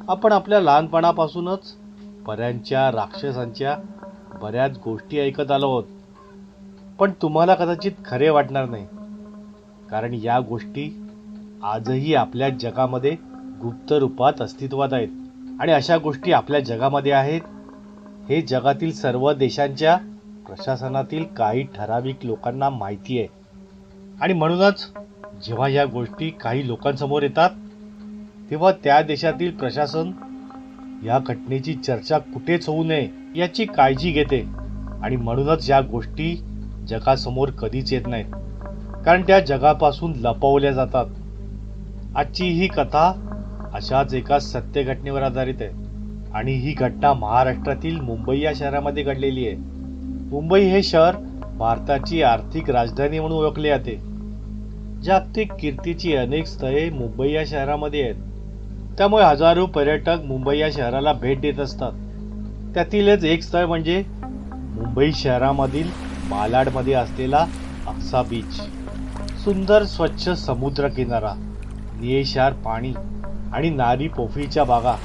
आपण आपल्या लहानपणापासूनच पऱ्यांच्या राक्षसांच्या बऱ्याच गोष्टी ऐकत आलो आहोत. पण तुम्हाला कदाचित खरे वाटणार नाही, कारण या गोष्टी आजही आपल्या जगामध्ये गुप्त रूपात अस्तित्वात आहेत. आणि अशा गोष्टी आपल्या जगामध्ये आहेत हे जगातील सर्व देशांच्या प्रशासनातील काही ठराविक लोकांना माहिती आहे. आणि म्हणूनच जेव्हा या गोष्टी काही लोकांसमोर येतात तेव्हा त्या देशातील प्रशासन या घटनेची चर्चा कुठेच होऊ नये याची काळजी घेते. आणि म्हणूनच या गोष्टी जगासमोर कधीच येत नाहीत, कारण त्या जगापासून लपवल्या जातात. आजची ही कथा अशाच एका सत्य घटनेवर आधारित आहे. आणि ही घटना महाराष्ट्रातील मुंबई या शहरामध्ये घडलेली आहे. मुंबई हे शहर भारताची आर्थिक राजधानी म्हणून ओळखले जाते. जागतिक कीर्तीची अनेक स्थळे मुंबई या शहरामध्ये आहेत. त्यामुळे हजारो पर्यटक मुंबई या शहराला भेट देत असतात. त्यातीलच एक स्थळ म्हणजे मुंबई शहरामधील मालाडमध्ये असलेला अक्सा बीच. सुंदर स्वच्छ समुद्र किनारा, निळेशार पाणी आणि नारी पोफळीच्या बागा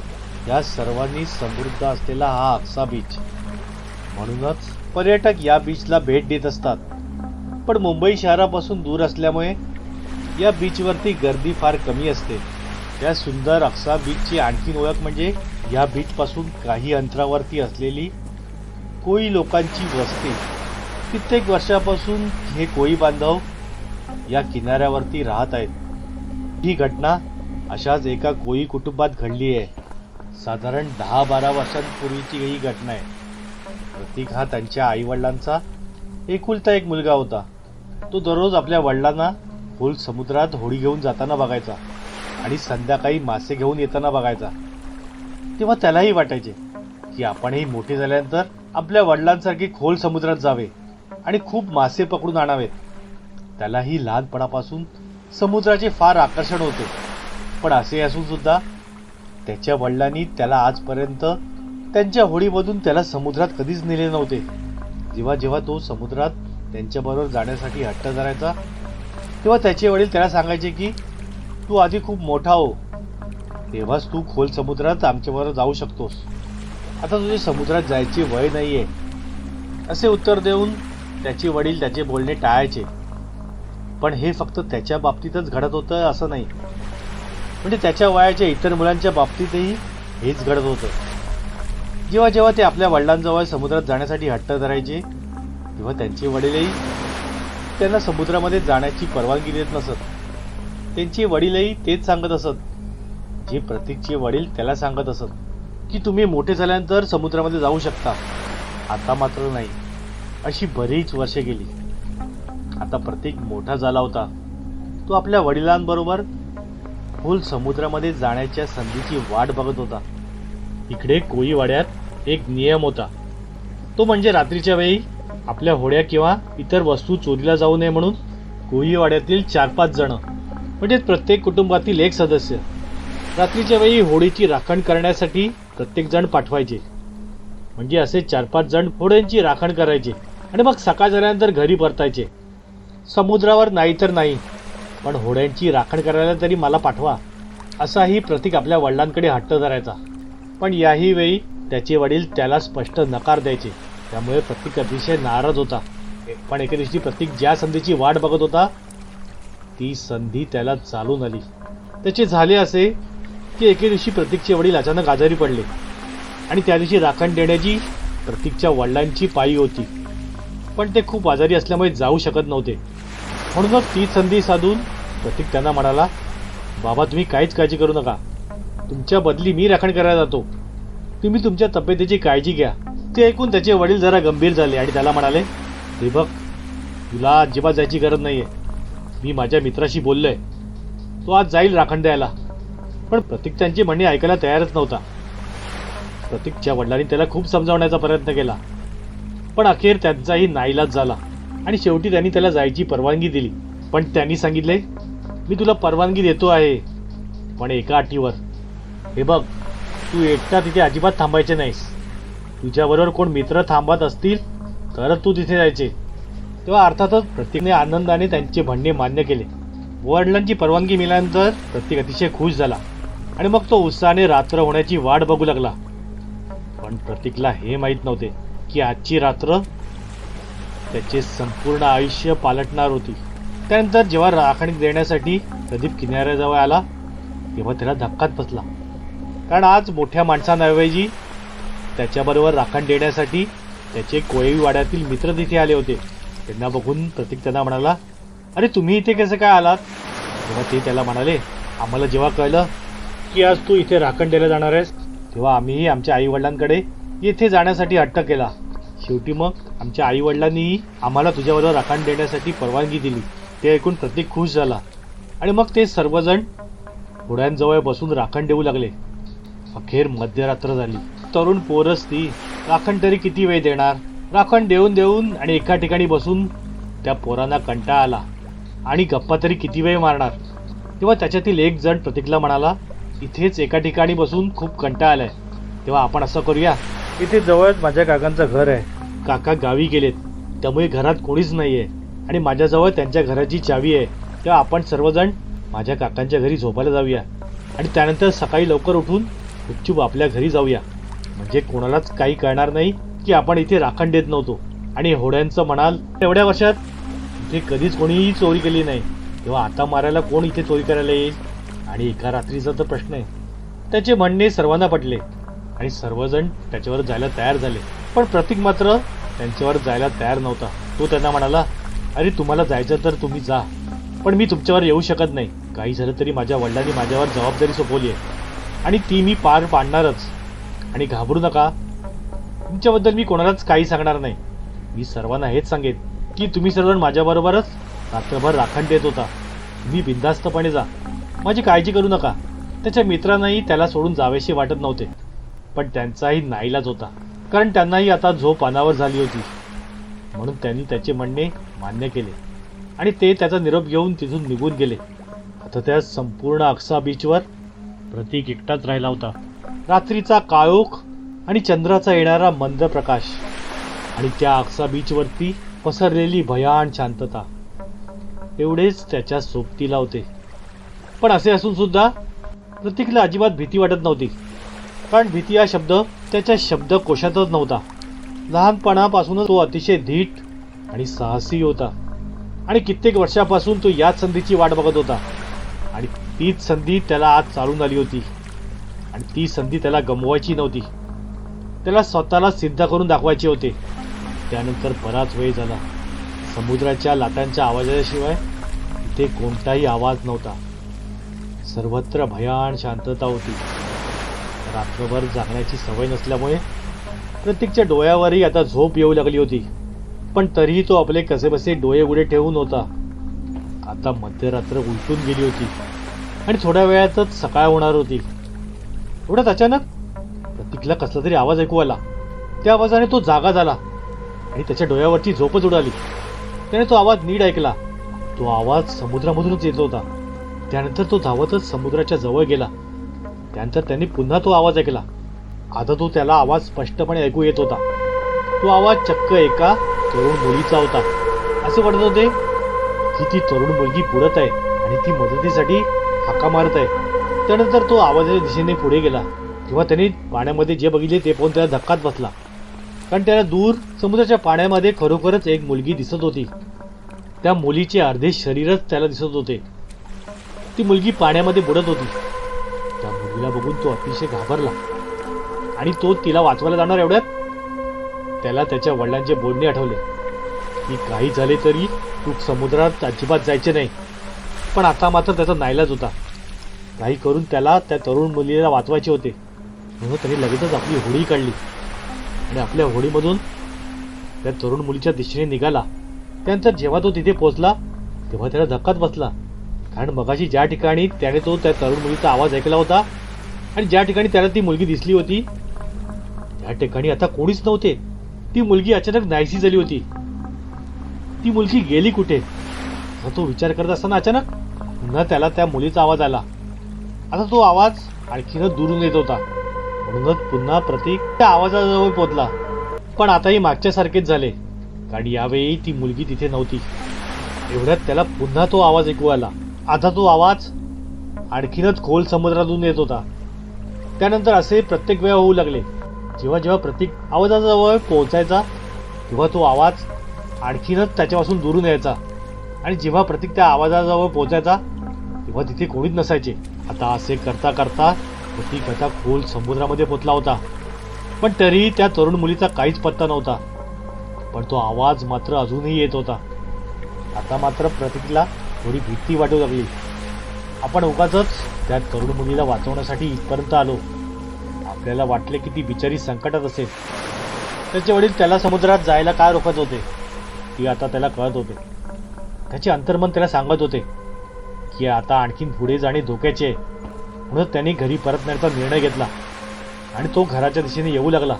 या सर्वांनी समृद्ध असलेला हा अक्सा बीच. म्हणूनच पर्यटक या बीचला भेट देत असतात. पण मुंबई शहरापासून दूर असल्यामुळे या बीचवरती गर्दी फार कमी असते. या सुंदर अक्सा बीचची आणखीन ओळख म्हणजे या बीचपासून काही अंतरावरती असलेली कोळी लोकांची वस्ती. कित्येक वर्षापासून हे कोळी बांधव या किनाऱ्यावरती राहत आहेत. ही घटना अशाच एका कोळी कुटुंबात घडली आहे. साधारण 10-12 वर्षांपूर्वीची ही घटना आहे. प्रतीक हा त्यांच्या आईवडिलांचा एकुलता एक मुलगा होता. तो दररोज आपल्या वडिलांना खोल समुद्रात होडी घेऊन जाताना बघायचा आणि संध्याकाळी मासे घेऊन येताना बघायचा. तेव्हा त्यालाही वाटायचे की आपणही मोठे झाल्यानंतर आपल्या वडिलांसारखे खोल समुद्रात जावे आणि खूप मासे पकडून आणावेत. त्यालाही लहानपणापासून समुद्राचे फार आकर्षण होते. पण असे असून सुद्धा त्याच्या वडिलांनी त्याला आजपर्यंत त्यांच्या होडीमधून त्याला समुद्रात कधीच नेले नव्हते. जेव्हा जेव्हा तो समुद्रात त्यांच्याबरोबर जाण्यासाठी हट्ट धरायचा तेव्हा त्याचे वडील त्याला सांगायचे की तू आधी खूप मोठा हो, तेव्हाच तू खोल समुद्रात आमच्याबरोबर जाऊ शकतोस. आता तुझे समुद्रात जायची वय नाहीये, असे उत्तर देऊन त्याचे वडील त्याचे बोलणे टाळायचे. पण हे फक्त त्याच्या बाबतीतच घडत होतं असं नाही, म्हणजे त्याच्या वयाच्या इतर मुलांच्या बाबतीतही हेच घडत होतं. जेव्हा जेव्हा ते आपल्या वडिलांजवळ समुद्रात जाण्यासाठी हट्ट धरायचे तेव्हा त्यांचे वडीलही त्यांना समुद्रामध्ये जाण्याची परवानगी देत नसत. त्यांचे वडीलही तेच सांगत असत जे प्रतीकचे वडील त्याला सांगत असत की तुम्ही मोठे झाल्यानंतर समुद्रामध्ये जाऊ शकता, आता मात्र नाही. अशी बरीच वर्षे गेली. आता प्रतीक मोठा झाला होता. तो आपल्या वडिलांबरोबर खोल समुद्रामध्ये जाण्याच्या संधीची वाट बघत होता. इकडे कोळीवाड्यात एक नियम होता, तो म्हणजे रात्रीच्या वेळी आपल्या होड्या किंवा इतर वस्तू चोरीला जाऊ नये म्हणून कोळीवाड्यातील 4-5 जण म्हणजे प्रत्येक कुटुंबातील एक सदस्य रात्रीच्या वेळी होडीची राखण करण्यासाठी प्रत्येक जण पाठवायचे. म्हणजे असे 4-5 जण होड्यांची राखण करायचे आणि मग सकाळ झाल्यानंतर घरी परतायचे. समुद्रावर नाही तर नाही, पण होड्यांची राखण करायला तरी मला पाठवा, असाही प्रतीक आपल्या वडिलांकडे हट्ट धरायचा. पण याही वेळी त्याचे वडील त्याला स्पष्ट नकार द्यायचे. त्यामुळे प्रतीक अतिशय नाराज होता. पण एके दिवशी प्रतीक ज्या संधीची वाट बघत होता ती संधी त्याला चालून आली. त्याचे झाले असे की एके दिवशी प्रतीकचे वडील अचानक आजारी पडले आणि त्या दिवशी राखण देण्याची प्रतीकच्या वडिलांची पाळी होती. पण ते खूप आजारी असल्यामुळे जाऊ शकत नव्हते. म्हणूनच ती संधी साधून प्रतीक त्यांना म्हणाला, बाबा तुम्ही काहीच काळजी करू नका, तुमच्या बदली मी राखण करायला जातो, तुम्ही तुमच्या तब्येतीची काळजी घ्या. ते ऐकून त्याचे वडील जरा गंभीर झाले आणि त्याला म्हणाले, हे बघ तुला अजिबात जायची गरज नाहीये, मी माझ्या मित्राशी बोललोय, तो आज जाईल राखण द्यायला. पण प्रतीक त्यांची म्हणणे ऐकायला तयारच नव्हता. प्रतीकच्या वडिलांनी त्याला खूप समजावण्याचा प्रयत्न केला, पण अखेर त्यांचाही नाईलाज झाला आणि शेवटी त्यांनी त्याला जायची परवानगी दिली. पण त्यांनी सांगितले, मी तुला परवानगी देतो आहे, पण एका अटीवर. हे बघ तू एकटा तिथे अजिबात थांबायचे नाहीस, तुझ्याबरोबर कोण मित्र थांबत असतील तरच तू तिथे जायचे. तेव्हा अर्थातच प्रतीकने आनंदाने त्यांचे म्हणणे मान्य केले. वडिलांची परवानगी मिळाल्यानंतर प्रतीक अतिशय खुश झाला आणि मग तो उत्साहाने रात्र होण्याची वाट बघू लागला. पण प्रतीकला हे माहीत नव्हते की आजची रात्र त्याचे संपूर्ण आयुष्य पालटणार होती. त्यानंतर जेव्हा राखण देण्यासाठी प्रदीप किनाऱ्याजवळ आला तेव्हा त्याला धक्काच बसला. कारण आज मोठ्या माणसांऐवजी त्याच्याबरोबर राखण देण्यासाठी त्याचे कोळी वाड्यातील मित्र तिथे आले होते. त्यांना बघून प्रतीक त्यांना म्हणाला, अरे तुम्ही इथे कसे काय आलात? तेव्हा ते त्याला म्हणाले, आम्हाला जेव्हा कळलं की आज तू इथे राखण द्यायला जाणार आहेस तेव्हा आम्हीही आमच्या आईवडिलांकडे येथे जाण्यासाठी हट्ट केला. शेवटी मग आमच्या आईवडिलांनीही आम्हाला तुझ्याबरोबर राखण देण्यासाठी परवानगी दिली. ते ऐकून प्रतीक खुश झाला आणि मग ते सर्वजण घोड्यांजवळ बसून राखण देऊ लागले. अखेर मध्यरात्र झाली. तरुण पोरच ती, राखण तरी किती वेळ देणार? राखण देऊन देऊन आणि एका ठिकाणी बसून त्या पोरांना कंटाळा आला आणि गप्पा तरी किती वेळ मारणार. तेव्हा त्याच्यातील एक जण प्रतीकला म्हणाला, इथेच एका ठिकाणी बसून खूप कंटाळा आलाय, तेव्हा आपण असं करूया, इथे जवळच माझ्या काकांचं घर आहे. काका गावी गेलेत त्यामुळे घरात कोणीच नाहीये आणि माझ्याजवळ त्यांच्या घराची चावी आहे. तेव्हा आपण सर्वजण माझ्या काकांच्या घरी झोपायला जाऊया आणि त्यानंतर सकाळी लवकर उठून गुपचूप आपल्या घरी जाऊया. म्हणजे कोणालाच काही कळणार नाही की आपण इथे राखण देत नव्हतो. आणि होड्यांचं म्हणाल, एवढ्या वर्षात इथे कधीच कोणीही चोरी केली नाही, तेव्हा आता मारायला कोण इथे चोरी करायला येईल? आणि एका रात्रीचा तर प्रश्न आहे. त्याचे म्हणणे सर्वांना पटले आणि सर्वजण त्याच्यावर जायला तयार झाले. पण प्रतीक मात्र त्यांच्यावर जायला तयार नव्हता. तो त्यांना म्हणाला, अरे तुम्हाला जायचं तर तुम्ही जा, पण मी तुमच्यावर येऊ शकत नाही. काही झालं तरी माझ्या वडिलांनी माझ्यावर जबाबदारी सोपवली आहे आणि ती मी पार पाडणारच. आणि घाबरू नका, तुमच्याबद्दल मी कोणालाच काही सांगणार नाही. मी सर्वांना हेच सांगेन की तुम्ही सर्वजण माझ्याबरोबरच रात्रभर राखण देत होता. तुम्ही बिनधास्तपणे जा, माझी काळजी करू नका. त्याच्या मित्रांनाही त्याला सोडून जावेशी वाटत नव्हते, पण त्यांचाही नाईलाज होता, कारण त्यांनाही आता झोप अनावर झाली होती. म्हणून त्यांनी त्याचे म्हणणे मान्य केले आणि ते त्याचा निरोप घेऊन तिथून निघून गेले. आता त्या संपूर्ण अक्सा बीचवर प्रतीक एकटाच राहिला होता. रात्रीचा काळोख आणि चंद्राचा येणारा मंद प्रकाश आणि त्या अक्सा बीचवरती पसरलेली भयान शांतता एवढेच त्याच्या सोबतीला होते. पण असे असून सुद्धा प्रतीकला अजिबात भीती वाटत नव्हती, कारण भीती हा शब्द त्याच्या शब्दकोशातच नव्हता. लहानपणापासूनच तो अतिशय धीट आणि साहसी होता आणि कित्येक वर्षापासून तो याच संधीची वाट बघत होता. आणि तीच संधी त्याला आज चालून आली होती आणि ती संधी त्याला गमवायची नव्हती. त्याला स्वतःला सिद्ध करून दाखवायचे होते. त्यानंतर बराच वेळ झाला. समुद्राच्या लाटांच्या आवाजाशिवाय इथे कोणताही आवाज नव्हता. सर्वत्र भयान शांतता होती. रात्रभर जागण्याची सवय नसल्यामुळे प्रत्येकच्या डोळ्यावरही आता झोप येऊ लागली होती. पण तरीही तो आपले कसेबसे डोळे उघडे ठेवून होता. आता मध्यरात्र उलटून गेली होती आणि थोड्या वेळातच सकाळ होणार होती. एवढ्यात अचानक प्रतीकला कसला तरी आवाज ऐकू आला. त्या आवाजाने तो जागा झाला आणि त्याच्या डोळ्यावरची झोपच उडाली. त्याने तो आवाज नीट ऐकला. तो आवाज समुद्रामधूनच येत होता. त्यानंतर तो धावतच समुद्राच्या जवळ गेला. त्यानंतर त्यांनी पुन्हा तो आवाज ऐकला. आता तो त्याला आवाज स्पष्टपणे ऐकू येत होता. तो आवाज चक्क एका तरुण मुलीचा होता. असे वाटत होते की ती तरुण मुलगी पुढत आहे आणि ती मदतीसाठी हाका मारत आहे. त्यानंतर तो आवाजाच्या दिशेने पुढे गेला. तेव्हा त्याने पाण्यामध्ये जे बघितले ते पाहून त्याला धक्काच बसला, कारण त्याला दूर समुद्राच्या पाण्यामध्ये खरोखरच एक मुलगी दिसत होती. त्या मुलीचे अर्धे शरीरच त्याला दिसत होते. ती मुलगी पाण्यामध्ये बुडत होती. त्या मुलीला बघून तो अतिशय घाबरला आणि तो तिला वाचवायला जाणार एवढ्यात त्याला त्याच्या वडिलांचे बोलणे आठवले की काही झाले तरी तू समुद्रात अजिबात जायचे नाही. पण आता मात्र त्याचा नाईलाज होता. काही करून त्याला त्या तरुण मुलीला वाचवायचे होते. म्हणून त्याने लगेचच आपली होडी काढली आणि आपल्या होडीमधून त्या तरुण मुलीच्या दिशेने निघाला. त्यानंतर जेव्हा तो तिथे पोहोचला तेव्हा त्याला धक्काच बसला, कारण मगाशी ज्या ठिकाणी त्याने तो त्या तरुण मुलीचा आवाज ऐकला होता आणि ज्या ठिकाणी त्याला ती मुलगी दिसली होती त्या ठिकाणी आता कोणीच नव्हते. ती मुलगी अचानक नाहीशी झाली होती. ती मुलगी गेली कुठे हा तो विचार करत असताना अचानक पुन्हा त्याला त्या मुलीचा आवाज आला. आता तो आवाज आणखीनच दुरून येत होता. म्हणूनच पुन्हा प्रतीक त्या आवाजाजवळ पोहोचला. पण आताही मागच्यासारखेच झाले, कारण यावेळी ती मुलगी तिथे नव्हती. एवढ्यात त्याला पुन्हा तो आवाज ऐकू आला. आता तो आवाज आणखीनच खोल समुद्रातून येत होता. त्यानंतर असे प्रत्येक वेळा होऊ लागले. जेव्हा जेव्हा प्रतीक आवाजाजवळ पोहोचायचा तेव्हा तो आवाज आणखीनच त्याच्यापासून दुरून यायचा आणि जेव्हा प्रतीक त्या आवाजाजवळ पोहोचायचा तेव्हा तिथे कोणीच नसायचे. आता असे करता करता प्रतीक आता खोल समुद्रामध्ये पोचला होता. पण तरीही त्या तरुण मुलीचा काहीच पत्ता नव्हता. पण तो आवाज मात्र अजूनही येत होता. आता मात्र प्रतीकला थोडी भीती वाटू लागली. आपण उगाचच त्या तरुण मुलीला वाचवण्यासाठी इथपर्यंत आलो. आपल्याला वाटले की ती बिचारी संकटात असेल. त्याचे वडील त्याला समुद्रात जायला काय रोखत होते ती आता त्याला कळत होते. त्याचे अंतर्मन त्याला सांगत होते की आता आणखीन पुढे जाणे धोक्याचे आहे. म्हणून त्यांनी घरी परतण्याचा निर्णय घेतला आणि तो घराच्या दिशेने येऊ लागला.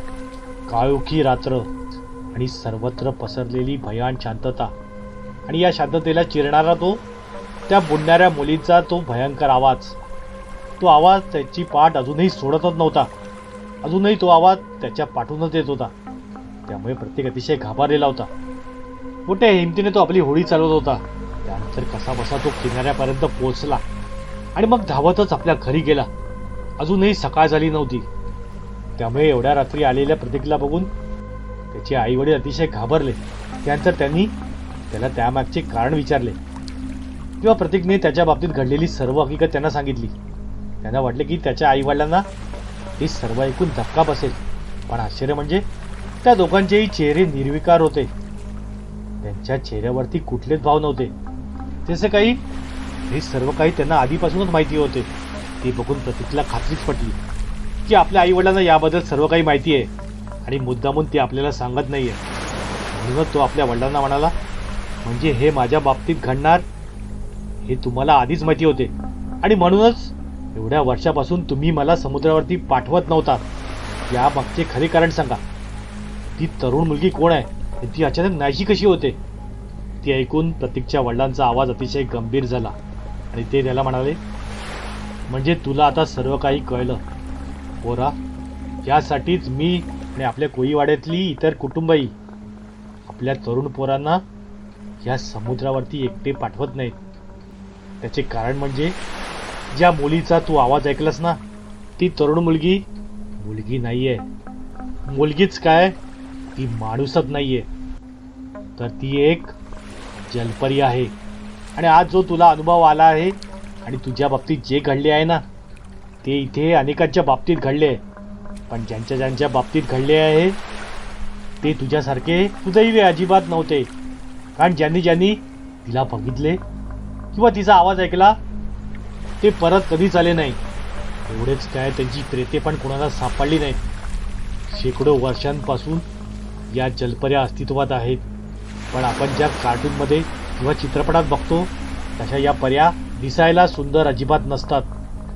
काळोखी रात्र आणि सर्वत्र पसरलेली भयान शांतता आणि या शांततेला चिरणारा तो त्या बुडणाऱ्या मुलीचा तो भयंकर आवाज. तो आवाज त्याची पाठ अजूनही सोडतच नव्हता. अजूनही तो आवाज त्याच्या पाठूनच येत होता. त्यामुळे प्रत्येक अतिशय घाबरलेला होता. मोठ्या हिमतीने तो आपली होडी चालवत होता. त्यानंतर कसाबसा तो किनाऱ्यापर्यंत पोहोचला आणि मग धावतच आपल्या घरी गेला. अजूनही सकाळ झाली नव्हती. त्यामुळे एवढ्या रात्री आलेल्या प्रतीकला बघून त्याचे आई वडील अतिशय घाबरले. त्यानंतर त्यांनी त्याला त्यामागचे कारण विचारले. तेव्हा प्रतीकने त्याच्या बाबतीत घडलेली सर्व हकीकत त्यांना सांगितली. त्यांना वाटले की त्याच्या आई वडिलांना हे सर्व ऐकून धक्का बसेल. पण आश्चर्य म्हणजे त्या दोघांचेही चेहरे निर्विकार होते. त्यांच्या चेहऱ्यावरती कुठलेच भाव नव्हते. जसे काही हे सर्व काही त्यांना आधीपासूनच माहिती होते. ते बघून प्रतीकला खात्रीच पटली की आपल्या आई वडिलांना याबद्दल सर्व काही माहिती आहे आणि मुद्दामून ते आपल्याला सांगत नाहीये. म्हणूनच तो आपल्या वडिलांना म्हणाला, म्हणजे हे माझ्या बाबतीत घडणार हे तुम्हाला आधीच माहिती होते आणि म्हणूनच एवढ्या वर्षापासून तुम्ही मला समुद्रावरती पाठवत नव्हता. या मागचे खरे कारण सांगा. ती तरुण मुलगी कोण आहे आणि ती अचानक नाहीशी कशी होते? ती ऐकून प्रतीकच्या वडिलांचा आवाज अतिशय गंभीर झाला आणि ते त्याला म्हणाले, म्हणजे तुला आता सर्व काही कळलं पोरा. यासाठीच मी आणि आपल्या कोळीवाड्यातली इतर कुटुंबही आपल्या तरुण पोरांना या समुद्रावरती एकटे पाठवत नाहीत. त्याचे कारण म्हणजे ज्या मुलीचा तू आवाज ऐकलास ना, ती तरुण मुलगी मुलगी नाहीये. मुलगीच काय, ती माणूसच नाहीये, तर ती एक जलपरी आहे. आणि आज जो तुला अनुभव आला आहे आणि तुझ्या बाबतीत जे घडले आहे ना, ते इथे अनेकांच्या बाबतीत घडले आहे. पण ज्यांच्या ज्यांच्या बाबतीत घडले आहे ते तुझ्यासारखे सुदैवी अजिबात नव्हते. कारण ज्यांनी ज्यांनी तिला बघितले किंवा तिचा आवाज ऐकला ते परत कधीच आले नाही. एवढेच काय, त्यांची प्रेते पण कोणाला सापडली नाहीत. शेकडो वर्षांपासून या जलपऱ्या अस्तित्वात आहेत. पण आपण ज्या कार्टूनमध्ये किंवा चित्रपटात बघतो तशा या पर्या दिसायला सुंदर अजिबात नसतात,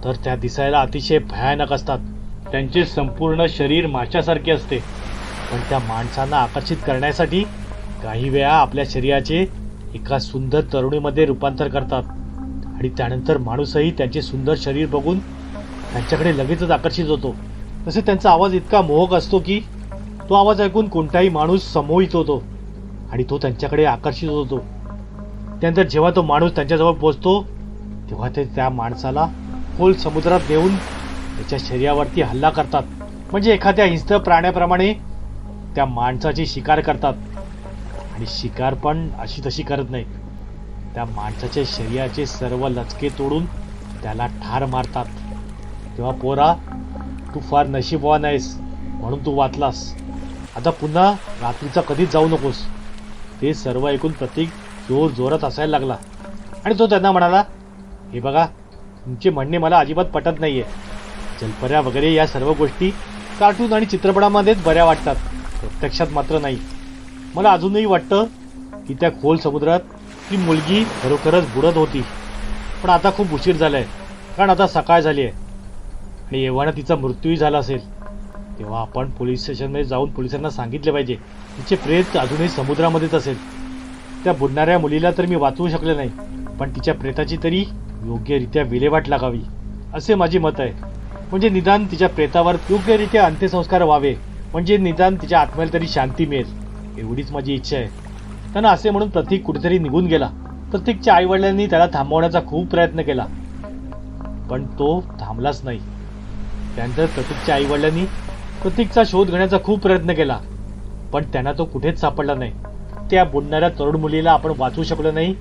तर त्या दिसायला अतिशय भयानक असतात. त्यांचे संपूर्ण शरीर माशासारखे असते. पण त्या माणसांना आकर्षित करण्यासाठी काही वेळा आपल्या शरीराचे एका सुंदर तरुणीमध्ये रूपांतर करतात आणि त्यानंतर माणूसही त्यांचे सुंदर शरीर बघून त्यांच्याकडे लगेचच आकर्षित होतो. तसे त्यांचा आवाज इतका मोहक असतो की तो आवाज ऐकून कोणताही माणूस संमोहित होतो आणि तो त्यांच्याकडे आकर्षित होतो. त्यानंतर जेव्हा तो माणूस त्यांच्याजवळ पोहोचतो तेव्हा ते त्या माणसाला खोल समुद्रात नेऊन त्याच्या शरीरावरती हल्ला करतात. म्हणजे एखाद्या हिंस्र प्राण्याप्रमाणे त्या माणसाची शिकार करतात. आणि शिकार पण अशी तशी करत नाही, त्या माणसाच्या शरीराचे सर्व लचके तोडून त्याला ठार मारतात. तेव्हा पोरा, तू फार नशीबवान आहेस म्हणून तू वाचलास. आता पुन्हा रात्रीचा कधीच जाऊ नकोस. ते सर्व ऐकून प्रतीक जोर जोरात हसायला लागला आणि तो त्यांना म्हणाला, हे बघा, तुमचे म्हणणे मला अजिबात पटत नाहीये. जलपऱ्या वगैरे या सर्व गोष्टी कार्टून आणि चित्रपटामध्येच बऱ्या वाटतात, प्रत्यक्षात मात्र नाही. मला अजूनही वाटतं की त्या खोल समुद्रात ती मुलगी खरोखरच बुडत होती. पण आता खूप उशीर झालाय, कारण आता सकाळ झाली आहे आणि एव्हाना तिचा मृत्यूही झाला असेल. तेव्हा आपण पोलीस स्टेशनमध्ये जाऊन पोलिसांना सांगितले पाहिजे. तिचे प्रेत अजूनही समुद्रामध्येच असेल. त्या बुडणाऱ्या मुलीला तर मी वाचवू शकले नाही, पण तिच्या प्रेताची तरी योग्यरित्या विल्हेवाट लागावी असे माझे मत आहे. म्हणजे निदान तिच्या प्रेतावर योग्यरित्या अंत्यसंस्कार व्हावे, म्हणजे निदान तिच्या आत्म्याला तरी शांती मिळेल, एवढीच माझी इच्छा आहे. त्यांना असे म्हणून प्रतीक कुठेतरी निघून गेला. प्रतीकच्या आई वडिलांनी त्याला थांबवण्याचा खूप प्रयत्न केला, पण तो थांबलाच नाही. त्यानंतर प्रतीकच्या आईवडिलांनी प्रतीकचा शोध घेण्याचा खूप प्रयत्न केला, पण त्यांना तो कुठेच सापडला नाही. त्या बुडणाऱ्या तरुण मुलीला आपण वाचवू शकलो नाही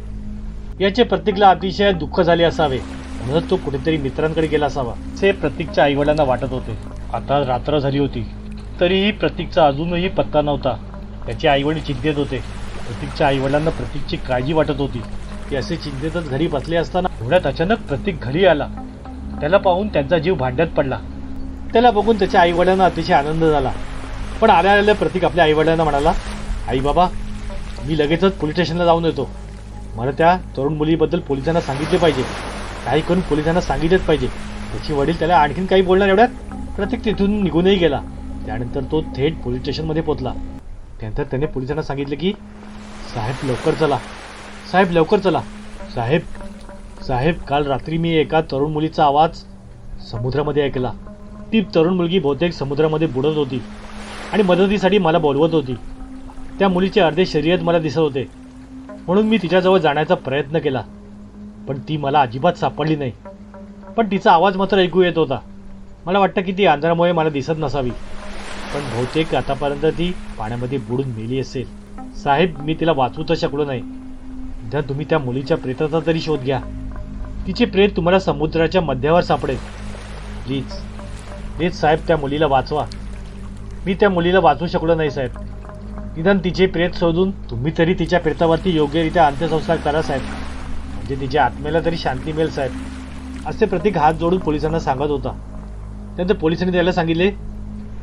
याचे प्रतीकला अतिशय दुःख झाले असावे, म्हणून तो कुठेतरी मित्रांकडे गेला असावा असे प्रतीकच्या आईवडिलांना वाटत होते. आता रात्र झाली होती, तरीही प्रतीकचा अजूनही पत्ता नव्हता. त्याचे आईवडील चिंतेत होते. प्रतीकच्या आईवडिलांना प्रतीकची काळजी वाटत होती. ते असे चिंतेतच घरी बसले असताना एवढ्यात अचानक प्रतीक घरी आला. त्याला पाहून त्यांचा जीव भांड्यात पडला. त्याला बघून त्याच्या आईवडिलांना अतिशय आनंद झाला. पण आल्या प्रतीक आपल्या आईवडिलांना म्हणाला, आई बाबा, मी लगेचच पोलीस स्टेशनला जाऊन येतो. मला त्या तरुण मुलीबद्दल पोलिसांना सांगितले पाहिजे, काही करून पोलिसांना सांगितलेच पाहिजे. त्याचे वडील त्याला आणखीन काही बोलणार एवढ्यात प्रतीक तिथून निघूनही गेला. त्यानंतर तो थेट पोलीस स्टेशनमध्ये पोहोचला. त्यानंतर त्याने पोलिसांना सांगितले की साहेब लवकर चला, साहेब लवकर चला. साहेब साहेब काल रात्री मी एका तरुण मुलीचा आवाज समुद्रामध्ये ऐकला. ती तरुण मुलगी बहुतेक समुद्रामध्ये बुडत होती आणि मदतीसाठी मला बोलवत होती. त्या मुलीचे अर्धे शरीर मला दिसत होते, म्हणून मी तिच्याजवळ जाण्याचा प्रयत्न केला, पण ती मला अजिबात सापडली नाही. पण तिचा आवाज मात्र ऐकू येत होता. मला वाटतं की ती अंधारामुळे मला दिसत नसावी, पण बहुतेक आतापर्यंत ती पाण्यामध्ये बुडून मेली असेल. साहेब मी तिला वाचवू तर शकलो नाही. जर तुम्ही त्या मुलीच्या प्रेताचा तरी शोध घ्या. तिचे प्रेत तुम्हाला समुद्राच्या मध्यावर सापडेल. प्लीज प्लीज साहेब त्या मुलीला वाचवा. मी त्या मुलीला वाचवू शकलो नाही साहेब. निदान तिचे प्रेत शोधून तुम्ही तरी तिच्या प्रेतावरती योग्यरित्या अंत्यसंस्कार करा साहेब, म्हणजे तिच्या आत्म्याला तरी शांती मिळेल साहेब, असे प्रतीक हात जोडून पोलिसांना सांगत होता. त्यानंतर पोलिसांनी त्याला सांगितले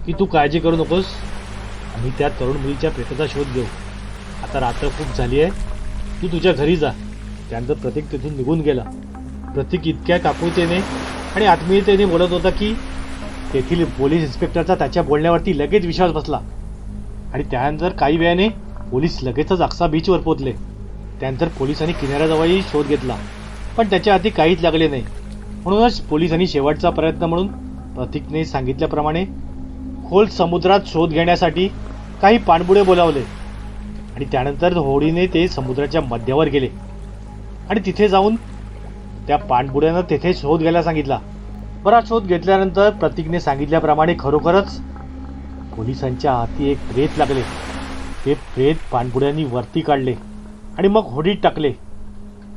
की तू काळजी करू नकोस, आम्ही त्या तरुण मुलीच्या प्रेताचा शोध घेऊ. आता रात्र खूप झाली आहे, तू तुझ्या घरी जा. त्यानंतर प्रतीक तिथून निघून गेला. प्रतीक इतक्या काकुळतेने आणि आत्मीयतेने बोलत होता की तेथील पोलीस इन्स्पेक्टरचा त्याच्या बोलण्यावरती लगेच विश्वास बसला. आणि त्यानंतर काही वेळाने पोलीस लगेचच अक्सा बीचवर पोहोचले. त्यानंतर पोलिसांनी किनाऱ्याजवळही शोध घेतला, पण त्याच्या हाती काहीच लागले नाही. म्हणूनच पोलिसांनी शेवटचा प्रयत्न म्हणून प्रतीकने सांगितल्याप्रमाणे खोल समुद्रात शोध घेण्यासाठी काही पाणबुडे बोलावले. आणि त्यानंतर होडीने ते समुद्राच्या मध्यावर गेले आणि तिथे जाऊन त्या पाणबुड्यांना तेथे शोध घ्यायला सांगितला. बराच शोध घेतल्यानंतर प्रतीकने सांगितल्याप्रमाणे खरोखरच पोलिसांच्या हाती एक प्रेत लागले. ते प्रेत पाणबुड्यांनी वरती काढले आणि मग होडीत टाकले.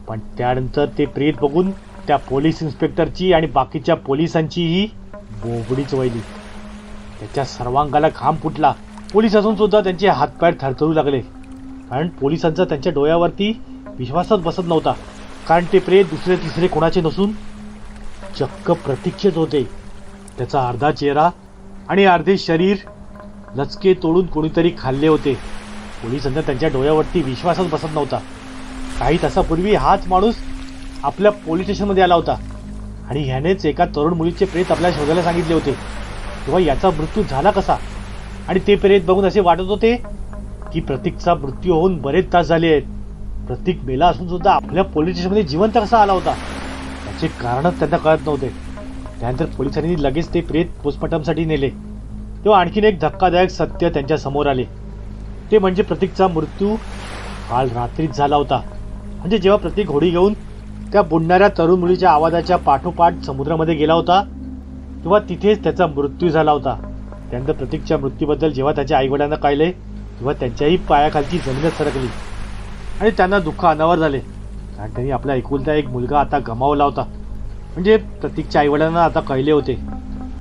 पण त्यानंतर ते प्रेत बघून त्या पोलीस इन्स्पेक्टरची आणि बाकीच्या पोलिसांचीही बोबडीच वळली. त्याच्या सर्वांगाला घाम फुटला. पोलीस असून सुद्धा त्यांचे हातपाय थरथरू लागले, कारण पोलिसांचा त्यांच्या डोळ्यावरती विश्वासच बसत नव्हता. कारण ते प्रेत दुसरे तिसरे कोणाचे नसून चक्क प्रतीक्षेच होते. त्याचा अर्धा चेहरा आणि अर्धे शरीर लचके तोडून कोणीतरी खाल्ले होते. पोलिसांना त्यांच्या डोळ्यावरती विश्वासच बसत नव्हता. काही तासापूर्वी हाच माणूस आपल्या पोलीस स्टेशनमध्ये आला होता आणि ह्यानेच एका तरुण मुलीचे प्रेत आपल्याला शोधायला सांगितले होते. तेव्हा याचा मृत्यू झाला कसा? आणि ते प्रेत बघून असे वाटत होते की प्रतीकचा मृत्यू होऊन बरेच तास झाले आहेत. प्रतीक मेला असून सुद्धा आपल्या पोलीस स्टेशनमध्ये जिवंत कसा आला होता त्याचे कारणच त्यांना कळत नव्हते. त्यानंतर पोलिसांनी लगेच ते प्रेत पोस्टमॉर्टमसाठी नेले. तेव्हा आणखीन एक धक्कादायक सत्य त्यांच्या समोर आले. ते म्हणजे प्रतीकचा मृत्यू काल रात्रीच झाला होता. म्हणजे जेव्हा प्रतीक होडी घेऊन त्या बुडणाऱ्या तरुण मुलीच्या आवाजाच्या पाठोपाठ समुद्रामध्ये गेला होता, तेव्हा तिथेच त्याचा मृत्यू झाला होता. त्यानंतर प्रतीकच्या मृत्यूबद्दल जेव्हा त्याच्या आईवडिलांना कळले, तेव्हा त्यांच्याही पायाखालची जमीनच सरकली आणि त्यांना दुःख अनावर झाले, कारण त्यांनी आपला एकुलता एक मुलगा आता गमावला होता. म्हणजे प्रतीकच्या आईवडिलांना आता कळले होते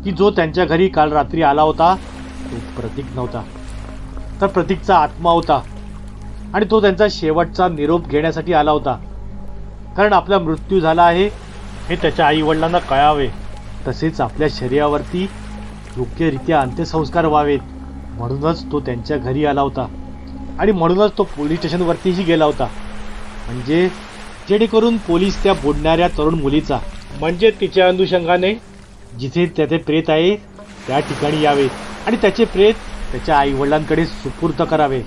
की जो त्यांच्या घरी काल रात्री आला होता तो प्रतीक नव्हता, तर प्रतीकचा आत्मा होता आणि तो त्यांचा शेवटचा निरोप घेण्यासाठी आला होता. कारण आपला मृत्यू झाला आहे हे त्याच्या आईवडिलांना कळावे, तसेच आपल्या शरीरावरती योग्यरित्या अंत्यसंस्कार व्हावेत, म्हणूनच तो त्यांच्या घरी आला होता आणि म्हणूनच तो पोलीस स्टेशनवरतीही गेला होता. म्हणजे जेणेकरून पोलीस त्या बुडणाऱ्या तरुण मुलीचा, म्हणजे तिच्या अनुषंगाने जिथे त्याचे प्रेत आहे त्या ठिकाणी यावे आणि त्याचे प्रेत त्याच्या आईवडिलांकडे सुपूर्द करावे.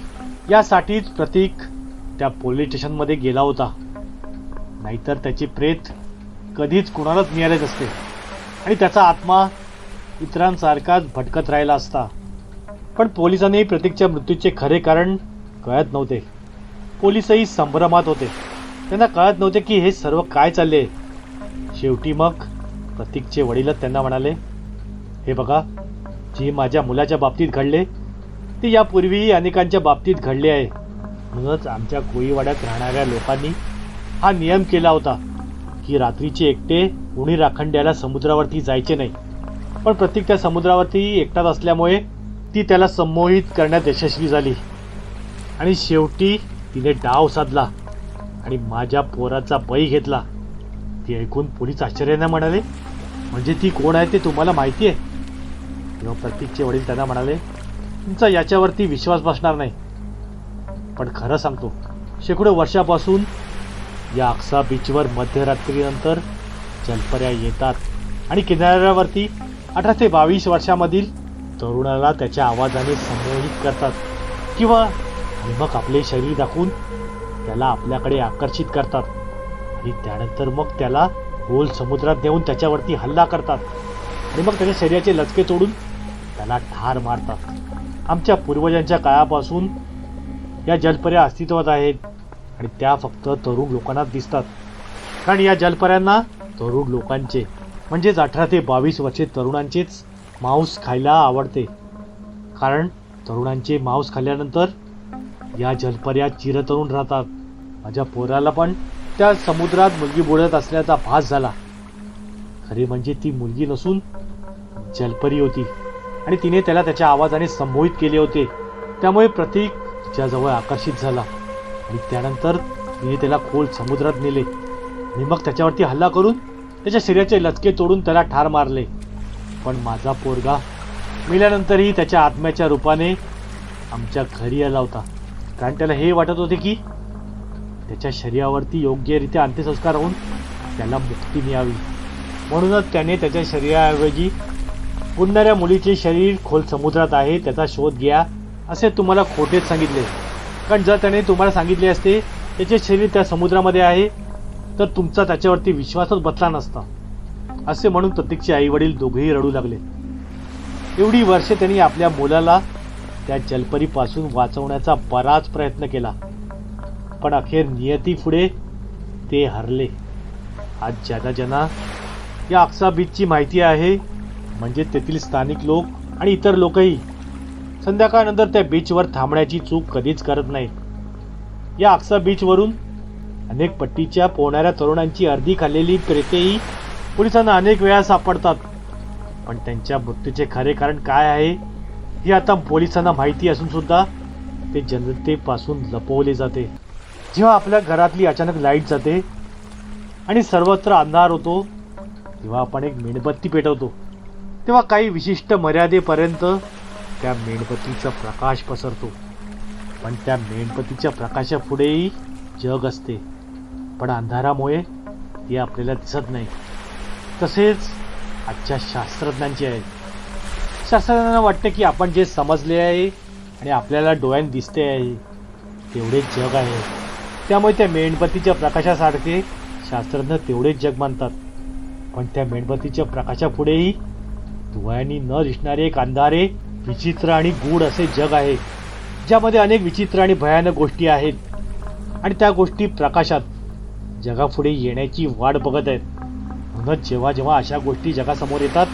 यासाठीच प्रतीक त्या पोलीस स्टेशनमध्ये गेला होता. नाहीतर त्याचे प्रेत कधीच कुणालाच मिळाले नसते आणि त्याचा आत्मा इतरांसारखाच भटकत राहिला असता. पण पोलिसांनी प्रतीकच्या मृत्यूचे खरे कारण कळत नव्हते. पोलिसही संभ्रमात होते. त्यांना कळत नव्हते की हे सर्व काय चालले. शेवटी मग प्रतीकचे वडीलच त्यांना म्हणाले, हे बघा, जे माझ्या मुलाच्या बाबतीत घडले ते यापूर्वीही अनेकांच्या बाबतीत घडले आहे. म्हणूनच आमच्या कोळीवाड्यात राहणाऱ्या लोकांनी हा नियम केला होता की रात्रीचे एकटे उणी राखंड्याला समुद्रावरती जायचे नाही. पण प्रतीक त्या समुद्रावरती एकटाच असल्यामुळे ती त्याला संमोहित करण्यात यशस्वी झाली आणि शेवटी तिने डाव साधला आणि माझ्या पोराचा बळी घेतला. ती ऐकून पोलीस आश्चर्याने म्हणाले, म्हणजे ती कोण आहे ते तुम्हाला माहिती आहे? तेव्हा प्रतीकचे वडील त्यांना म्हणाले, तुमचा याच्यावरती विश्वास बसणार नाही, पण खरं सांगतो, शेकडो वर्षापासून या अक्सा बीचवर मध्यरात्रीनंतर जलपऱ्या येतात आणि किनाऱ्यावरती 18 ते 22 वर्षामधील तरुणाला त्याच्या आवाजाने संमोहित करतात किंवा मग आपले शरीर दाखवून त्याला आपल्याकडे आकर्षित करतात आणि त्यानंतर मग त्याला खोल समुद्रात नेऊन त्याच्यावरती हल्ला करतात आणि मग त्याच्या शरीराचे लचके तोडून त्याला ठार मारतात. आमच्या पूर्वजांच्या काळापासून या जलपऱ्या अस्तित्वात आहेत आणि त्या फक्त तरुण लोकांनाच दिसतात. कारण या जलपऱ्यांना तरुण लोकांचे म्हणजेच 18 ते 22 वर्षे तरुणांचेच मांस खायला आवडते. कारण तरुणांचे मांस खाल्ल्यानंतर या जलपऱ्या चिरतरुण राहतात. माझ्या पोराला पण त्या समुद्रात मुलगी बुडत असल्याचा भास झाला. खरे म्हणजे ती मुलगी नसून जलपरी होती आणि तिने त्याला त्याच्या आवाजाने संमोहित केले होते. त्यामुळे प्रतीक तिच्याजवळ आकर्षित झाला आणि त्यानंतर तिने त्याला खोल समुद्रात नेले आणि मग त्याच्यावरती हल्ला करून त्याच्या शरीराचे लचके तोडून त्याला ठार मारले. पण माझा पोरगा मेल्यानंतरही त्याच्या आत्म्याच्या रूपाने आमच्या घरी आला होता. कारण त्याला हे वाटत होते की त्याच्या शरीरावरती योग्यरित्या अंत्यसंस्कार होऊन त्याला मुक्ती मिळावी. म्हणूनच त्याने त्याच्या शरीराऐवजी बुडणाऱ्या मुलीचे शरीर खोल समुद्रात आहे त्याचा शोध घ्या असे तुम्हाला खोटेच सांगितले. कारण जर त्याने तुम्हाला सांगितले असते त्याचे शरीर त्या समुद्रामध्ये आहे तर तुमचा त्याच्यावरती विश्वासच बसला नसता. असे म्हणून प्रतीकचे आई वडील दोघेही रडू लागले. एवढी वर्षे त्यांनी आपल्या मुलाला त्या जलपरीपासून वाचवण्याचा बराच प्रयत्न केला, पण अखेर नियतीपुढे ते हरले. आज ज्यांना ज्यांना या अक्सा बीचची माहिती आहे म्हणजे तेथील स्थानिक लोक आणि इतर लोकही संध्याकाळनंतर त्या बीचवर थांबण्याची चूक कधीच करत नाहीत. या अक्सा बीचवरून अनेक पट्टीच्या पोहणाऱ्या तरुणांची अर्धी खाल्लेली प्रेतेही पोलिसांना अनेक वेळा सापडतात. पण त्यांच्या मृत्यूचे खरे कारण काय आहे हे आता पोलिसांना माहिती असून सुद्धा ते जनतेपासून लपवले जाते. जेव्हा आपल्या घरातली अचानक लाईट जाते आणि सर्वत्र अंधार होतो तेव्हा आपण एक मेणबत्ती पेटवतो. तेव्हा काही विशिष्ट मर्यादेपर्यंत त्या मेणबत्तीचा प्रकाश पसरतो. पण त्या मेणबत्तीच्या प्रकाशापुढेही जग असते, पण अंधारामुळे ते आपल्याला दिसत नाही. तसेच आजच्या शास्त्रज्ञांचे आहे. शास्त्रज्ञांना वाटते की आपण जे समजले आहे आणि आपल्याला डोळ्याने दिसते आहे तेवढेच जग आहे. त्यामुळे त्या मेणबत्तीच्या प्रकाशासारखे शास्त्रज्ञ तेवढेच जग मानतात. पण त्या मेणबत्तीच्या प्रकाशापुढेही डोळ्यांनी न दिसणारे एक अंधारे, विचित्र आणि गूढ असे जग आहे, ज्यामध्ये अनेक विचित्र आणि भयानक गोष्टी आहेत आणि त्या गोष्टी प्रकाशात जगापुढे येण्याची वाट बघत आहेत. म्हणूनच जेव्हा जेव्हा अशा गोष्टी जगासमोर येतात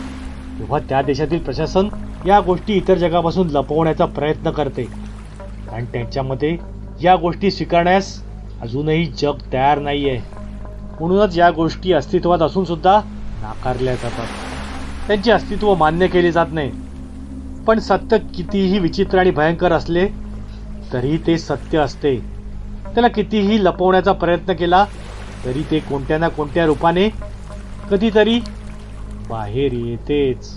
तेव्हा त्या देशातील प्रशासन या गोष्टी इतर जगापासून लपवण्याचा प्रयत्न करते. कारण त्यांच्यामध्ये या गोष्टी स्वीकारण्यास अजूनही जग तयार नाही आहे. म्हणूनच या गोष्टी अस्तित्वात असून सुद्धा नाकारल्या जातात. त्यांचे अस्तित्व मान्य केले जात नाही. पण सत्य कितीही विचित्र आणि भयंकर असले तरी ते सत्य असते. त्याला कितीही लपवण्याचा प्रयत्न केला तरी ते कोणत्या ना कोणत्या रूपाने कधीतरी बाहेर येतेच.